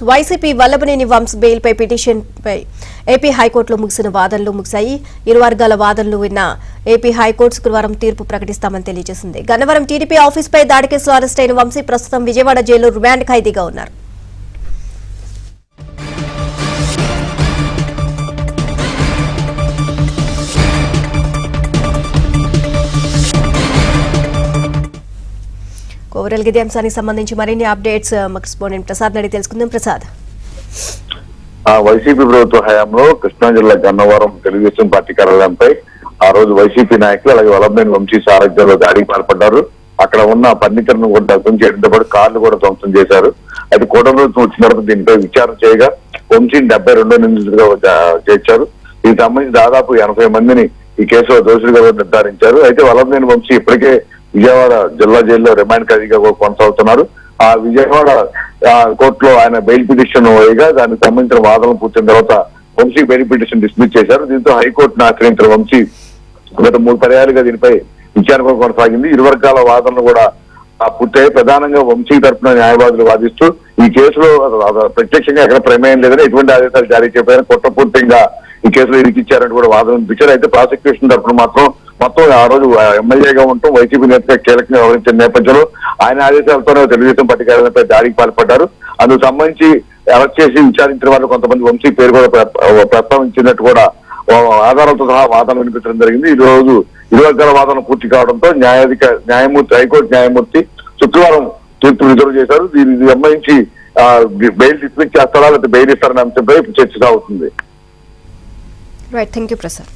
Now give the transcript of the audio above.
YCP Vallabhaneni Vansh bail పై petition పై AP హైకోర్టులో ముగిసిన వాదనలు ముగిశాయి. ఇరు వర్గాల వాదనలు విన్న ఏపీ హైకోర్టు శుక్రవారం తీర్పు ప్రకటిస్తామని తెలియజేసింది. గన్నవరం టీడీపీ ఆఫీసుపై దాడి కేసులో అరెస్ట్ అయిన వంశీ ప్రస్తుతం విజయవాడ జైల్లో రిమాండ్ ఖైదీగా ఉన్నారు. ఓవరాల్ గా అంశానికి సంబంధించి మరిన్ని అప్డేట్స్ కరెస్పాండెంట్ ప్రసాద్ నడి తెలుసుకుందాం. ప్రసాద్, వైసీపీ ప్రభుత్వ హయాంలో కృష్ణా జిల్లా గన్నవరం తెలుగుదేశం పార్టీ కార్యాలయంపై ఆ రోజు వైసీపీ నాయకులు అలాగే వల్లభనేని వంశీ సారథ్యంలో దాడికి పాల్పడ్డారు. అక్కడ ఉన్న ఫర్నిచర్ ను కూడా ధ్వంసం చేయడంతో పాటు కార్లు కూడా ధ్వంసం చేశారు. అయితే కూటమి ప్రభుత్వం వచ్చిన తర్వాత దీనిపై విచారణ చేయగా వంశీని 72వ నిందితుడిగా చేర్చారు. దీనికి సంబంధించి దాదాపు 80 మందిని ఈ కేసులో దోషులుగా నిర్ధారించారు. అయితే వల్లభనేని వంశీ ఇప్పటికే విజయవాడ జిల్లా జైల్లో రిమాండ్ ఖైదీగా కొనసాగుతున్నారు. ఆ విజయవాడ కోర్టులో ఆయన బెయిల్ పిటిషన్ వేయగా దానికి సంబంధించిన వాదనలు పూర్తయిన తర్వాత వంశీ బెయిల్ పిటిషన్ డిస్మిస్ చేశారు. దీంతో హైకోర్టును ఆశ్రయించిన వంశీ గత 3 పర్యాలుగా దీనిపై విచారణ కొనసాగింది. ఇరు వర్గాల వాదనలు కూడా పూర్తయి ప్రధానంగా వంశీ తరఫున న్యాయవాదులు వాదిస్తూ ఈ కేసులో ప్రత్యక్షంగా ఎక్కడ ప్రమేయం లేదని ఎటువంటి ఆదేశాలు జారీ చేయకపోయినా కుట్రపూర్తిగా ఈ కేసులో ఇరికిచ్చారని కూడా వాదన వినిపించారు. అయితే ప్రాసిక్యూషన్ తరఫున మొత్తం ఆ రోజు ఎమ్మెల్యేగా ఉంటూ వైసీపీ నేతగా కీలకంగా వ్యవహరించిన నేపథ్యంలో ఆయన ఆదేశాలతోనే తెలుగుదేశం పార్టీ కార్యాలయంపై దాడికి పాల్పడ్డారు. అందుకు సంబంధించి అరెస్ట్ చేసి విచారించిన వాళ్ళు కొంతమంది వంశీ పేరు కూడా ప్రస్తావించినట్టు కూడా ఆధారాలతో సహా వాదన వినిపించడం జరిగింది. ఈ రోజు ఇరు వర్గాల వాదన పూర్తి కావడంతో న్యాయమూర్తి హైకోర్టు న్యాయమూర్తి శుక్రవారం తీర్పు రిజర్వ్ చేశారు. దీనికి సంబంధించి బెయిల్ డిస్మిస్ చేస్తారా లేకపోతే బెయిల్ ఇస్తారనే అంశంపై చర్చ సాగుతుంది. Right, thank you Prasad.